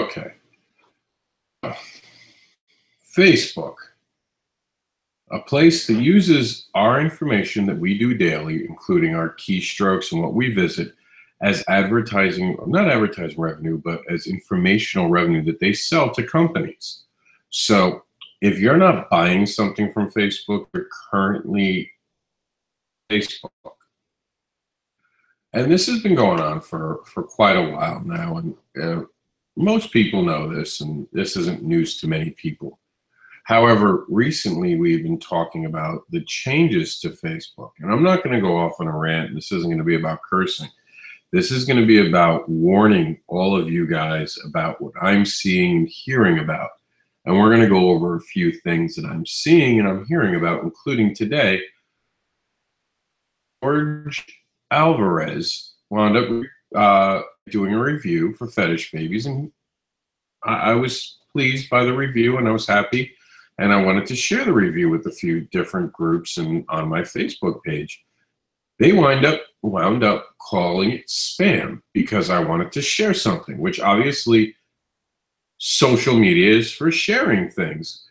Okay. Facebook, a place that uses our information that we do daily, including our keystrokes and what we visit, as advertising, not advertising revenue, but as informational revenue that they sell to companies. So if you're not buying something from Facebook, you're currently Facebook. And this has been going on for quite a while now. And most people know this, and this isn't news to many people. However, recently we've been talking about the changes to Facebook. And I'm not going to go off on a rant. This isn't going to be about cursing. This is going to be about warning all of you guys about what I'm seeing and hearing about. And we're going to go over a few things that I'm seeing and I'm hearing about, including today. George Alvarez wound up doing a review for Fetish Babies, and I was pleased by the review, and I was happy, and I wanted to share the review with a few different groups and on my Facebook page. They wound up calling it spam because I wanted to share something, which obviously social media is for sharing things.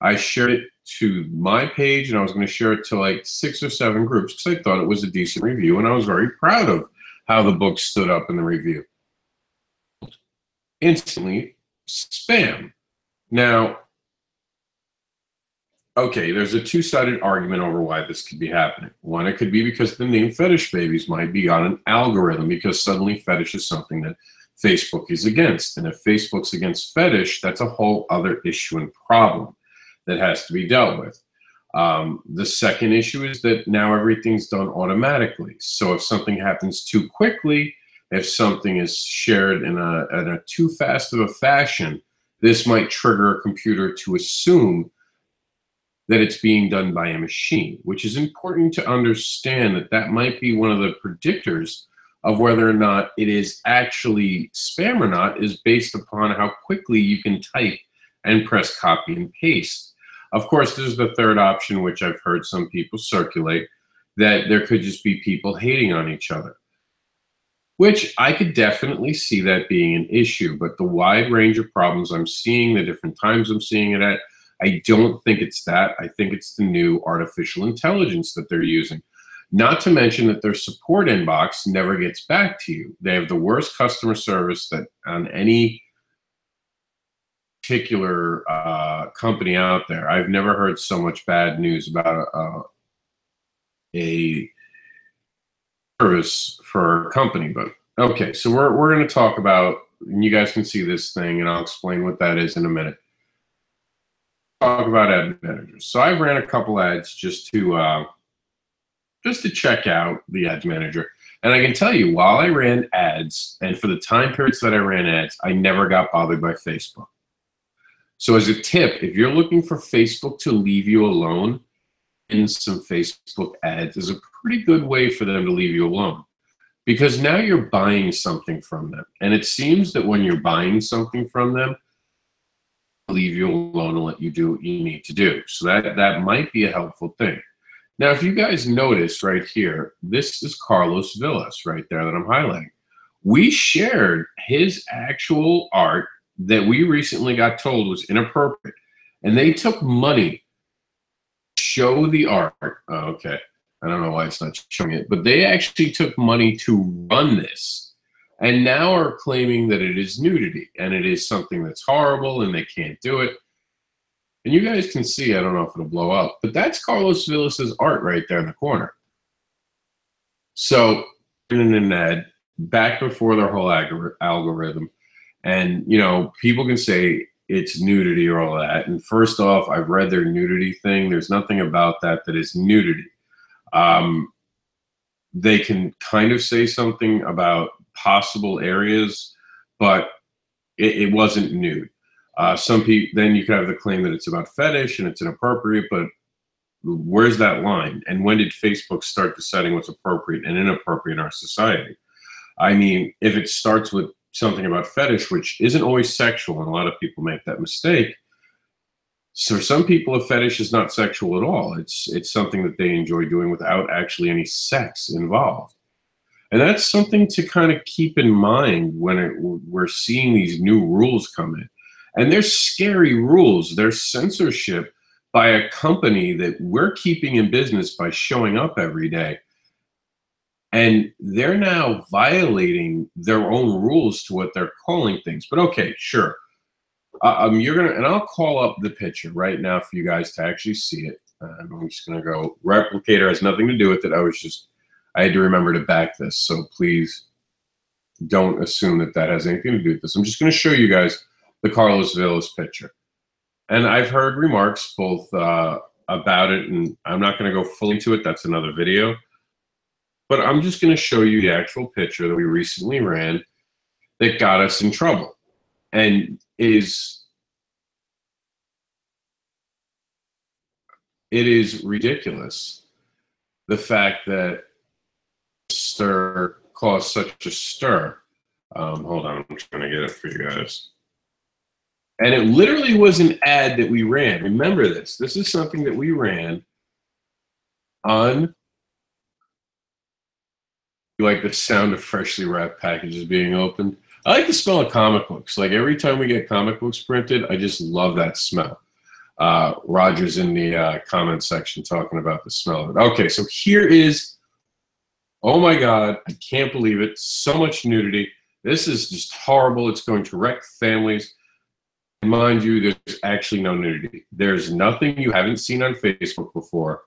I shared it to my page, and I was going to share it to like 6 or 7 groups because I thought it was a decent review, and I was very proud of how the book stood up in the review. Instantly, spam. Now, okay, there's a two-sided argument over why this could be happening. One, it could be because the name Fetish Babies might be on an algorithm because suddenly fetish is something that Facebook is against. And if Facebook's against fetish, that's a whole other issue and problem that has to be dealt with. The second issue is that now everything's done automatically. So if something happens too quickly, if something is shared in a too fast of a fashion, this might trigger a computer to assume that it's being done by a machine, which is important to understand that that might be one of the predictors of whether or not it is actually spam or not is based upon how quickly you can type and press copy and paste. Of course, there's the third option, which I've heard some people circulate, that there could just be people hating on each other, which I could definitely see that being an issue. But the wide range of problems I'm seeing, the different times I'm seeing it at, I don't think it's that. I think it's the new artificial intelligence that they're using. Not to mention that their support inbox never gets back to you. They have the worst customer service that on any particular company out there. I've never heard so much bad news about a service for a company. But okay, so we're going to talk about, and you guys can see this thing, and I'll explain what that is in a minute. Talk about ad managers. So I've ran a couple ads just to check out the ads manager. And I can tell you, while I ran ads, and for the time periods that I ran ads, I never got bothered by Facebook. So as a tip, if you're looking for Facebook to leave you alone, in some Facebook ads is a pretty good way for them to leave you alone. Because now you're buying something from them. And it seems that when you're buying something from them, leave you alone and let you do what you need to do. So that might be a helpful thing. Now, if you guys notice right here, this is Carlos Villas right there that I'm highlighting. We shared his actual art that we recently got told was inappropriate. And they took money to show the art. Oh, okay. I don't know why it's not showing it, but they actually took money to run this. And now are claiming that it is nudity and it is something that's horrible and they can't do it. And you guys can see, I don't know if it'll blow up, but that's Carlos Villas's art right there in the corner. So in an ad back before their whole algorithm, and you know, people can say it's nudity or all that. And first off, I've read their nudity thing. There's nothing about that is nudity. They can kind of say something about possible areas, but it wasn't nude. Some people, then you could have the claim that it's about fetish and it's inappropriate, but where's that line? And when did Facebook start deciding what's appropriate and inappropriate in our society? I mean, if it starts with something about fetish, which isn't always sexual, and a lot of people make that mistake. So for some people, a fetish is not sexual at all. It's something that they enjoy doing without actually any sex involved. And that's something to kind of keep in mind when we're seeing these new rules come in. And there's scary rules. There's censorship by a company that we're keeping in business by showing up every day. And they're now violating their own rules to what they're calling things. But okay, sure. And I'll call up the picture right now for you guys to actually see it. I'm just gonna go. Replicator has nothing to do with it. I had to remember to back this, so please don't assume that that has anything to do with this. I'm just gonna show you guys the Carlos Villas picture. And I've heard remarks both about it, and I'm not gonna go fully into it. That's another video. But I'm just gonna show you the actual picture that we recently ran that got us in trouble. And it is ridiculous, the fact that stir caused such a stir. Hold on, I'm trying to get it for you guys. And it literally was an ad that we ran. Remember this. This is something that we ran on. You like the sound of freshly wrapped packages being opened? I like the smell of comic books. Like every time we get comic books printed, I just love that smell. Roger's in the comment section talking about the smell of it. Okay, so here is, oh my God, I can't believe it. So much nudity. This is just horrible. It's going to wreck families. And mind you, there's actually no nudity. There's nothing you haven't seen on Facebook before.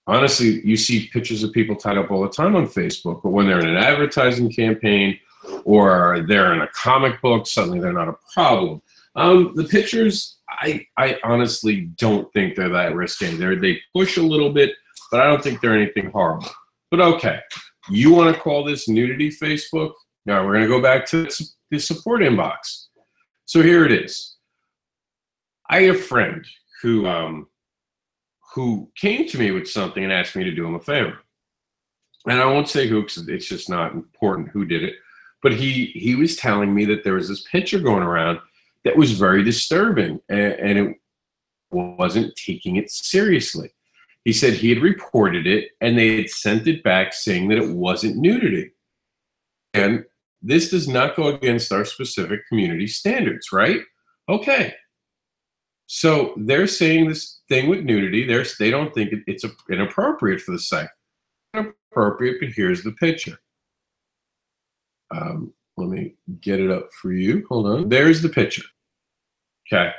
Honestly, you see pictures of people tied up all the time on Facebook, but when they're in an advertising campaign or they're in a comic book, suddenly they're not a problem. The pictures, I honestly don't think they're that risque. They push a little bit, but I don't think they're anything horrible. But okay, you want to call this nudity, Facebook? Now we're going to go back to the support inbox. So here it is. I have a friend who came to me with something and asked me to do him a favor. And I won't say who, because it's just not important who did it. But he was telling me that there was this picture going around that was very disturbing, and it wasn't taking it seriously. He said he had reported it, and they had sent it back saying that it wasn't nudity. And this does not go against our specific community standards, right? Okay. So they're saying this thing with nudity, they don't think it's inappropriate for the site. Inappropriate, but here's the picture. Let me get it up for you. Hold on. There's the picture. Okay.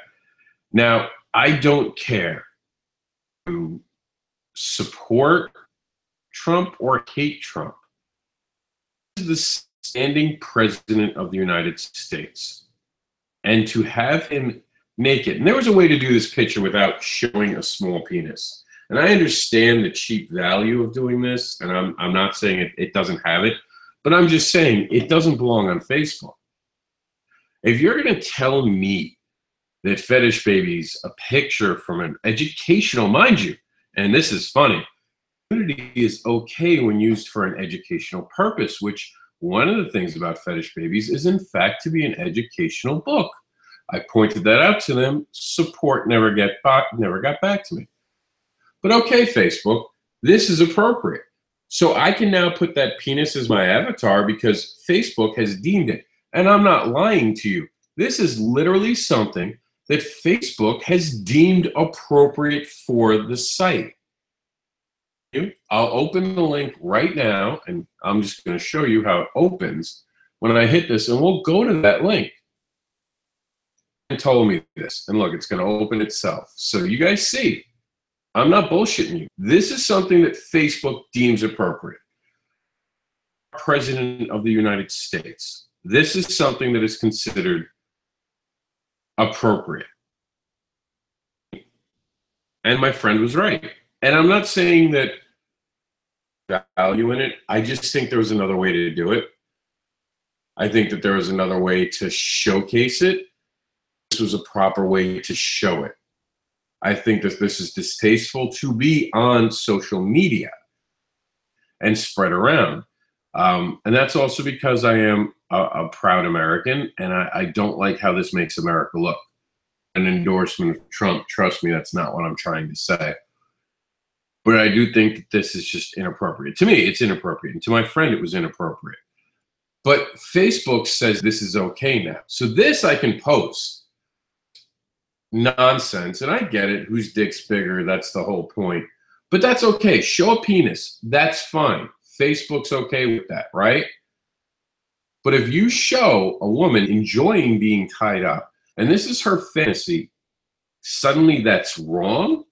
Now, I don't care to support Trump or hate Trump. This is the standing president of the United States. And to have him naked, and there was a way to do this picture without showing a small penis. And I understand the cheap value of doing this, and I'm not saying it doesn't have it, but I'm just saying it doesn't belong on Facebook. If you're going to tell me that Fetish Baby's a picture from an educational, mind you, and this is funny, nudity is okay when used for an educational purpose, which one of the things about Fetish Babies is in fact to be an educational book. I pointed that out to them. Support never got back to me. But okay, Facebook, this is appropriate. So I can now put that penis as my avatar because Facebook has deemed it. And I'm not lying to you. This is literally something that Facebook has deemed appropriate for the site. I'll open the link right now, and I'm just going to show you how it opens when I hit this, and we'll go to that link. It told me this, and look, it's going to open itself. So you guys see, I'm not bullshitting you. This is something that Facebook deems appropriate. President of the United States. This is something that is considered appropriate. And my friend was right. And I'm not saying that value in it. I just think there was another way to do it. I think that there was another way to showcase it. This was a proper way to show it. I think that this is distasteful to be on social media and spread around. And that's also because I am a proud American, and I don't like how this makes America look. An endorsement of Trump, trust me, that's not what I'm trying to say. But I do think that this is just inappropriate. To me, it's inappropriate. And to my friend, it was inappropriate. But Facebook says this is okay now. So this I can post. Nonsense. And I get it. Whose dick's bigger? That's the whole point. But that's okay. Show a penis. That's fine. Facebook's okay with that, right? But if you show a woman enjoying being tied up, and this is her fantasy, suddenly that's wrong?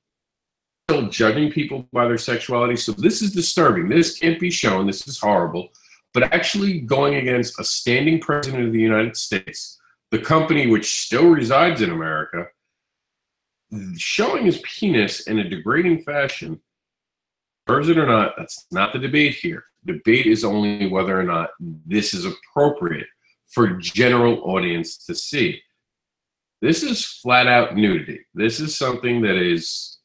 Still judging people by their sexuality. So this is disturbing. This can't be shown. This is horrible. But actually going against a standing president of the United States, the company which still resides in America, showing his penis in a degrading fashion, deserves it or not, that's not the debate here. The debate is only whether or not this is appropriate for general audience to see. This is flat out nudity. This is something that is,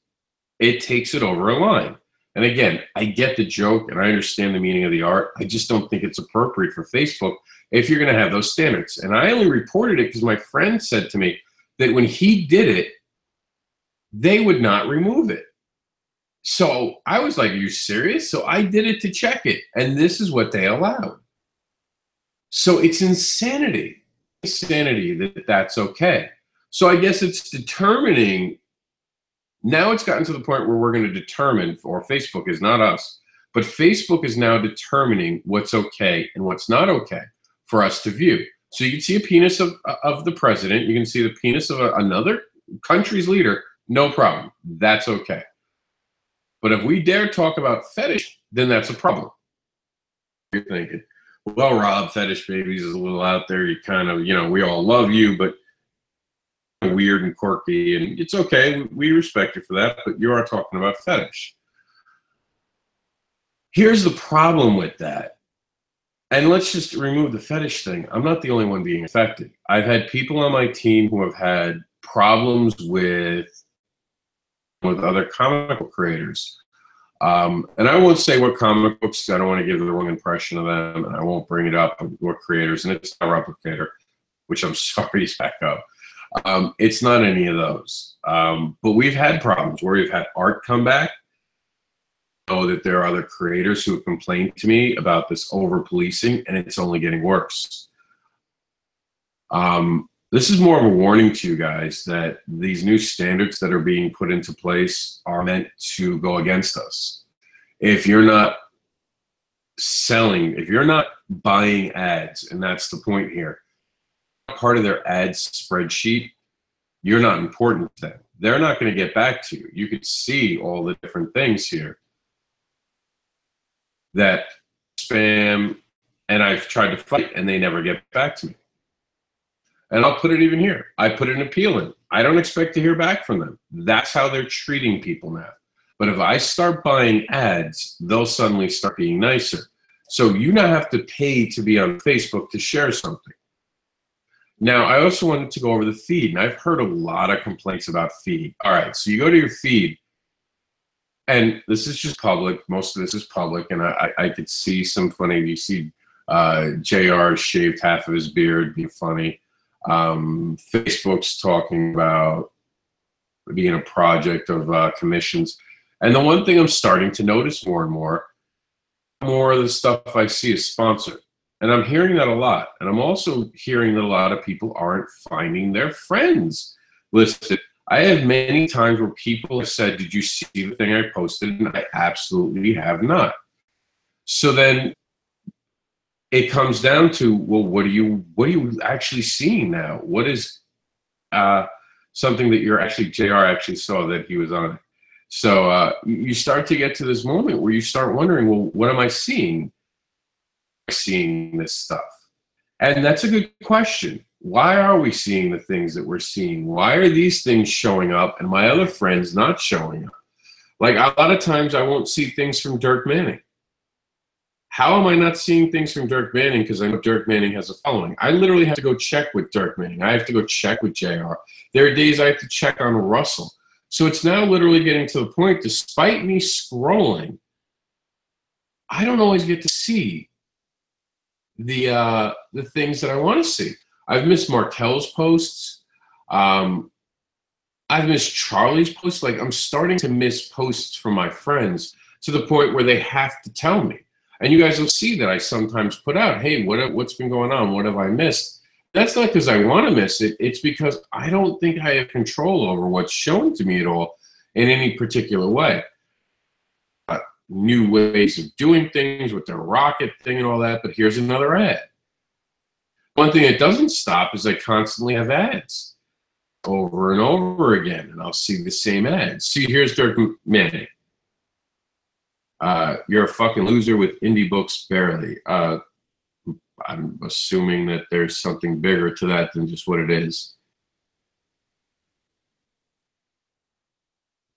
it takes it over a line. And again, I get the joke and I understand the meaning of the art. I just don't think it's appropriate for Facebook if you're going to have those standards. And I only reported it because my friend said to me that when he did it, they would not remove it. So I was like, are you serious? So I did it to check it. And this is what they allowed. So it's insanity. Insanity that that's okay. So I guess it's determining. Now it's gotten to the point where we're going to determine, or Facebook is not us, but Facebook is now determining what's okay and what's not okay for us to view. So you can see a penis of the president. You can see the penis of another country's leader. No problem. That's okay. But if we dare talk about fetish, then that's a problem. You're thinking, well, Rob, fetish babies is a little out there. You kind of, we all love you, but weird and quirky, and it's okay. We respect you for that, but you are talking about fetish. Here's the problem with that. And let's just remove the fetish thing. I'm not the only one being affected. I've had people on my team who have had problems with other comic book creators. And I won't say what comic books, I don't want to give the wrong impression of them, and I won't bring it up what creators, and it's not Replicator, which I'm sorry is back up. It's not any of those. But we've had problems where we've had art come back. I know that there are other creators who have complained to me about this over-policing, and it's only getting worse. This is more of a warning to you guys that these new standards that are being put into place are meant to go against us. If you're not selling, if you're not buying ads, and that's the point here, part of their ads spreadsheet, you're not important to them. They're not going to get back to you. You could see all the different things here that spam, and I've tried to fight, and they never get back to me. And I'll put it even here. I put an appeal in. I don't expect to hear back from them. That's how they're treating people now. But if I start buying ads, they'll suddenly start being nicer. So you now have to pay to be on Facebook to share something. Now, I also wanted to go over the feed, and I've heard a lot of complaints about feed. All right, so you go to your feed, and this is just public. Most of this is public, and I could see some funny. You see JR shaved half of his beard, being funny. Facebook's talking about being a project of commissions. And the one thing I'm starting to notice more and more of the stuff I see is sponsored. And I'm hearing that a lot. And I'm also hearing that a lot of people aren't finding their friends listed. I have many times where people have said, did you see the thing I posted? And I absolutely have not. So then it comes down to, well, what are you actually seeing now? What is something that you're actually, JR actually saw that he was on it. So you start to get to this moment where you start wondering, well, what am I seeing? Seeing this stuff? And that's a good question. Why are we seeing the things that we're seeing? Why are these things showing up and my other friends not showing up? Like a lot of times I won't see things from Dirk Manning. How am I not seeing things from Dirk Manning? Because I know Dirk Manning has a following. I literally have to go check with Dirk Manning. I have to go check with JR. There are days I have to check on Russell. So it's now literally getting to the point, despite me scrolling, I don't always get to see the things that I want to see. I've missed Markel's posts. I've missed Charlie's posts. Like, I'm starting to miss posts from my friends to the point where they have to tell me. And you guys will see that I sometimes put out, hey, what's been going on? What have I missed? That's not because I want to miss it. It's because I don't think I have control over what's shown to me at all in any particular way. New ways of doing things with the rocket thing and all that, but here's another ad. One thing that doesn't stop is I constantly have ads over and over again, and I'll see the same ads. See, here's Dirk Manning. You're a fucking loser with indie books barely. I'm assuming that there's something bigger to that than just what it is.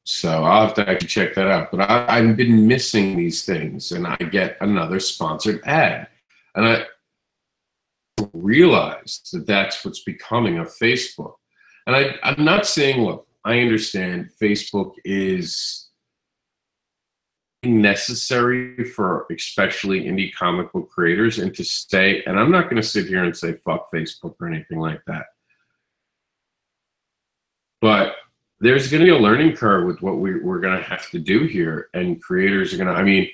So I'll have to actually check that out. But I've been missing these things, and I get another sponsored ad. And I realized that that's what's becoming of Facebook. And I'm not saying, look, I understand Facebook is necessary for especially indie comic book creators and to stay, and I'm not going to sit here and say fuck Facebook or anything like that. But there's going to be a learning curve with what we're going to have to do here, and creators are going to, I mean,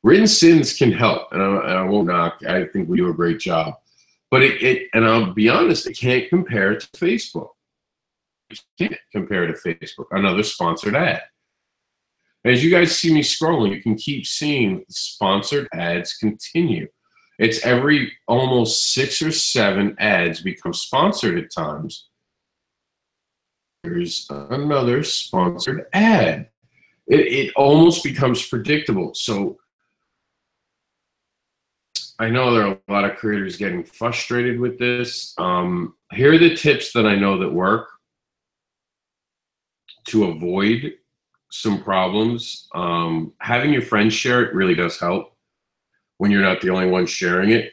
Written Sins can help, and I won't knock. I think we do a great job. But and I'll be honest, it can't compare to Facebook. It can't compare to Facebook. Another sponsored ad. As you guys see me scrolling, you can keep seeing sponsored ads continue. It's every almost 6 or 7 ads become sponsored at times. There's another sponsored ad. It almost becomes predictable. So I know there are a lot of creators getting frustrated with this. Here are the tips that I know that work to avoid some problems. Having your friends share it really does help when you're not the only one sharing it.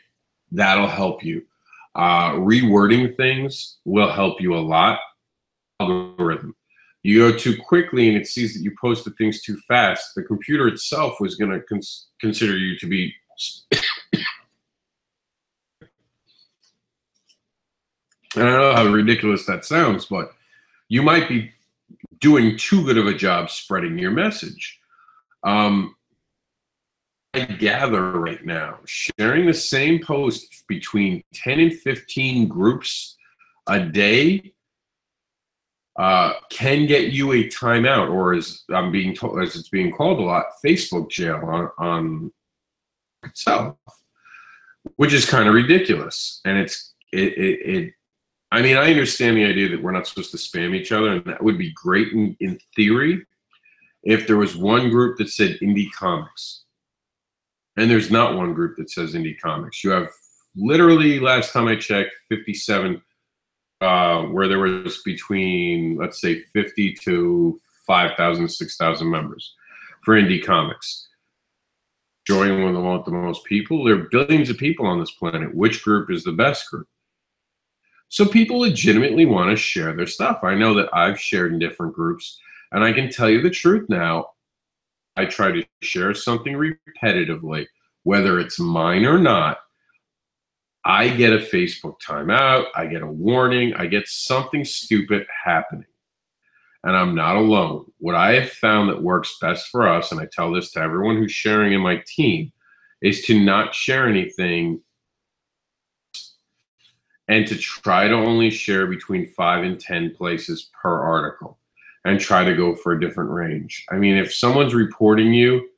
That'll help you. Rewording things will help you a lot. Algorithm. You go too quickly and it sees that you posted things too fast. The computer itself was going to consider you to be and I don't know how ridiculous that sounds, but you might be doing too good of a job spreading your message. I gather right now, sharing the same post between 10 and 15 groups a day can get you a timeout, or as I'm being told, as it's being called a lot, Facebook jail on itself, which is kind of ridiculous. And I mean, I understand the idea that we're not supposed to spam each other, and that would be great in theory if there was one group that said indie comics. And there's not one group that says indie comics. You have literally, last time I checked, 57, where there was between, let's say, 50 to 5,000, 6,000 members for indie comics. Joining one of the most people. There are billions of people on this planet. Which group is the best group? So people legitimately want to share their stuff. I know that I've shared in different groups, and I can tell you the truth now. I try to share something repetitively, whether it's mine or not. I get a Facebook timeout, I get a warning, I get something stupid happening. And I'm not alone. What I have found that works best for us, and I tell this to everyone who's sharing in my team, is to not share anything and to try to only share between 5 and 10 places per article and try to go for a different range. I mean, if someone's reporting you,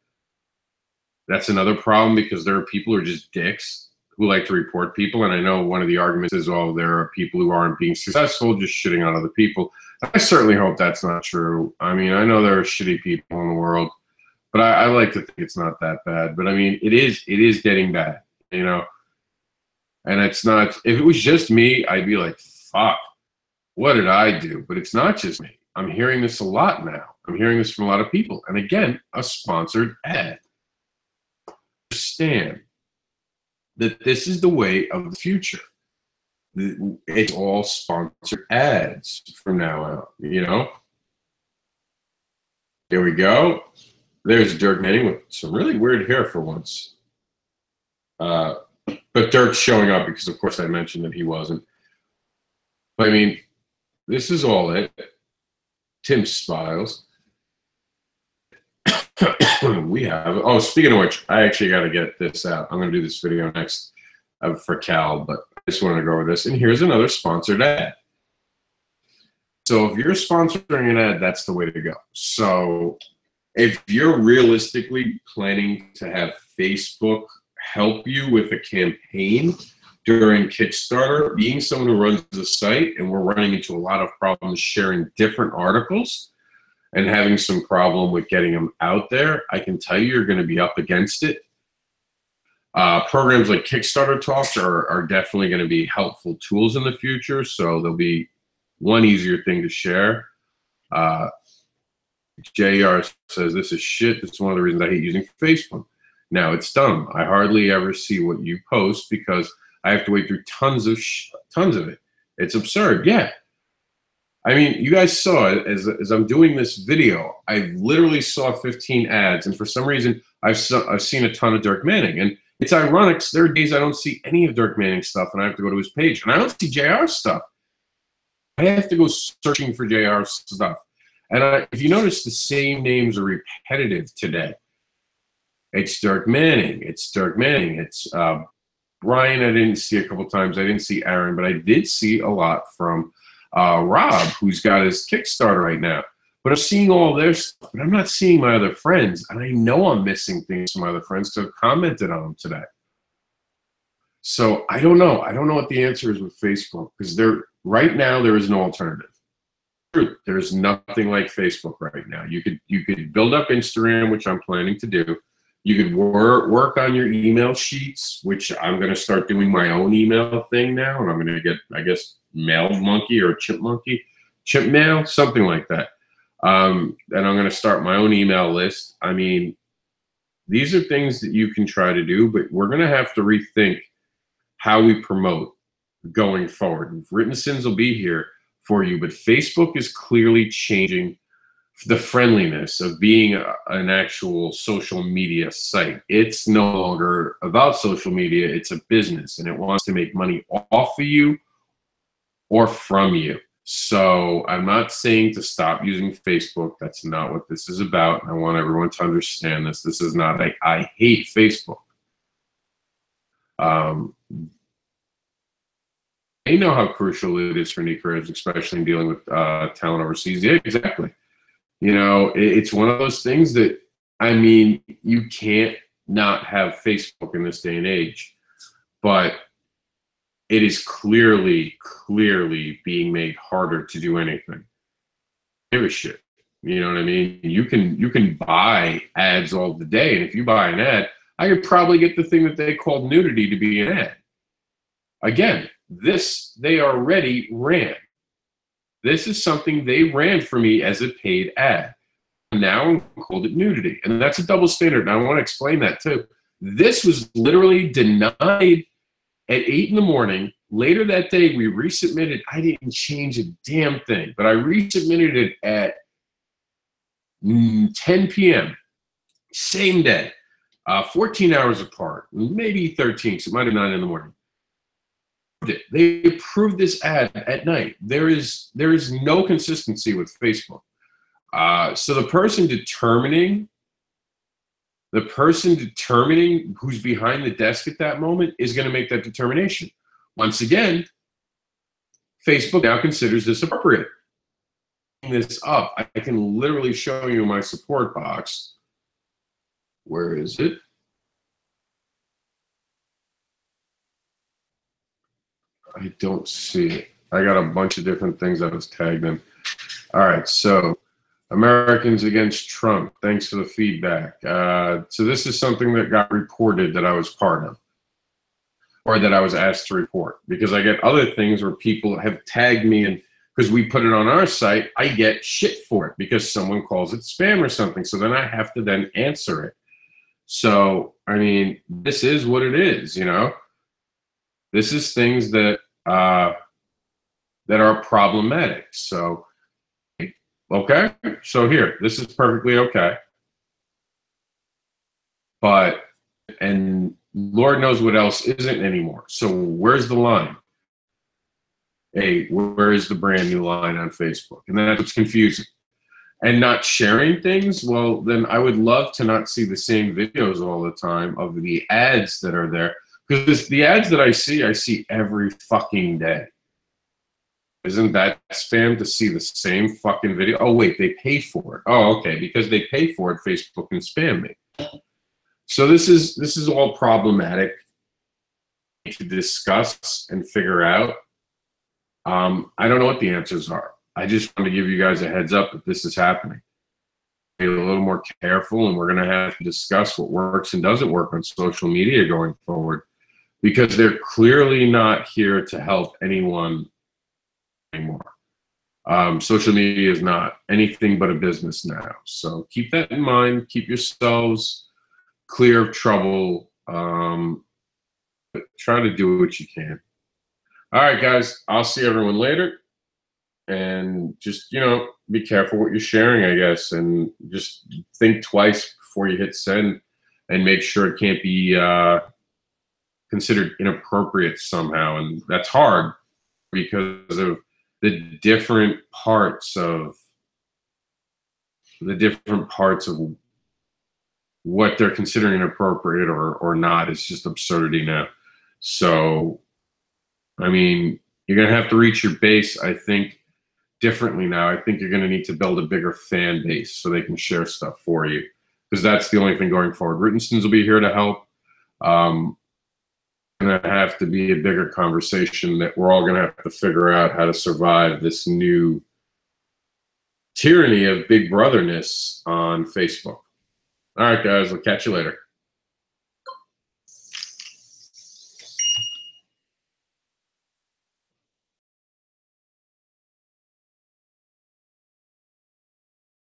that's another problem, because there are people who are just dicks who like to report people. And I know one of the arguments is, oh, there are people who aren't being successful, just shitting on other people. I certainly hope that's not true. I mean, I know there are shitty people in the world, but I like to think it's not that bad. But I mean, it is getting bad, you know? And it's not, if it was just me, I'd be like, fuck, what did I do? But it's not just me. I'm hearing this a lot now. I'm hearing this from a lot of people. And again, a sponsored ad. Understand that this is the way of the future. It's all sponsored ads from now on, you know? Here we go. There's Dirk Manning with some really weird hair for once. But Dirk's showing up because, of course, I mentioned that he wasn't. But I mean, this is all it. Tim smiles. We have, oh, speaking of which, I actually got to get this out. I'm going to do this video next for Cal, but I just wanted to go over this. And here's another sponsored ad. So if you're sponsoring an ad, that's the way to go. So if you're realistically planning to have Facebook help you with a campaign during Kickstarter, being someone who runs the site, and we're running into a lot of problems sharing different articles and having some problem with getting them out there, I can tell you you're going to be up against it. Programs like Kickstarter Talks are definitely going to be helpful tools in the future, so there'll be one easier thing to share. JR says, this is shit. This is one of the reasons I hate using Facebook. Now, it's dumb. I hardly ever see what you post because I have to wait through tons of it. It's absurd. Yeah. I mean, you guys saw it as I'm doing this video. I literally saw 15 ads, and for some reason, I've seen a ton of Dirk Manning. And it's ironic, 'cause there are days I don't see any of Dirk Manning's stuff, and I have to go to his page. And I don't see JR's stuff. I have to go searching for JR's stuff. And if you notice, the same names are repetitive today. It's Dirk Manning. It's Dirk Manning. It's Brian. I didn't see a couple times. I didn't see Aaron, but I did see a lot from Rob, who's got his Kickstarter right now. But I'm seeing all their stuff, but I'm not seeing my other friends. And I know I'm missing things from my other friends because I've commented on them today. So I don't know. I don't know what the answer is with Facebook, because right now there is no alternative. There's nothing like Facebook right now. You could build up Instagram, which I'm planning to do. You could work on your email sheets, which I'm going to start doing my own email thing now, and I'm going to get, I guess, Mail Monkey or Chimp Mail, something like that. And I'm going to start my own email list. I mean, these are things that you can try to do, but we're going to have to rethink how we promote going forward. Written Sins will be here for you, but Facebook is clearly changing the friendliness of being an actual social media site. It's no longer about social media, it's a business, and it wants to make money off of you or from you. So I'm not saying to stop using Facebook. That's not what this is about. I want everyone to understand this. This is not like I hate Facebook. They know how crucial it is for new careers, especially in dealing with talent overseas. Yeah, exactly. You know, it's one of those things that, I mean, you can't not have Facebook in this day and age, but it is clearly being made harder to do anything. Give a shit. You know what I mean? You can buy ads all the day, and if you buy an ad, I could probably get the thing that they called nudity to be an ad. Again, this they already ran. This is something they ran for me as a paid ad. Now I'm called it nudity, and that's a double standard, and I want to explain that too. This was literally denied at 8 in the morning. Later that day, we resubmitted. I didn't change a damn thing, but I resubmitted it at 10 p.m. Same day, 14 hours apart, maybe 13, so it might have been 9 in the morning. They approved this ad at night. There is no consistency with Facebook. So the person determining who's behind the desk at that moment is going to make that determination. Once again, Facebook now considers this appropriate. This up, I can literally show you my support box. Where is it? I don't see it. I got a bunch of different things I was tagged in. All right, so Americans Against Trump. Thanks for the feedback. So this is something that got reported that I was part of, or that I was asked to report, because I get other things where people have tagged me, and because we put it on our site, I get shit for it because someone calls it spam or something. So then I have to then answer it. So, I mean, this is what it is, you know? This is things that that are problematic. So, okay, so here, this is perfectly okay. But, and Lord knows what else isn't anymore. So where's the line? Hey, where is the brand new line on Facebook? And that's what's confusing. and not sharing things, well, then I would love to not see the same videos all the time of the ads that are there. Because the ads that I see every fucking day. Isn't that spam to see the same fucking video? Oh, wait, they pay for it. Oh, okay, because they pay for it, Facebook can spam me. So this is all problematic to discuss and figure out. I don't know what the answers are. I just want to give you guys a heads up that this is happening. Be a little more careful, and we're going to have to discuss what works and doesn't work on social media going forward, because they're clearly not here to help anyone anymore. Social media is not anything but a business now. So keep that in mind. Keep yourselves clear of trouble. But try to do what you can. All right, guys. I'll see everyone later. And just, be careful what you're sharing, I guess. And just think twice before you hit send, and make sure it can't be considered inappropriate somehow. And that's hard because of the different parts of what they're considering appropriate or not. Is just absurdity now. So, I mean, you're going to have to reach your base, I think, differently now. I think you're going to need to build a bigger fan base so they can share stuff for you, because that's the only thing going forward. Rittenstons will be here to help. Going to have to be a bigger conversation that we're all going to have to figure out how to survive this new tyranny of big brotherness on Facebook. All right, guys, I'll catch you later.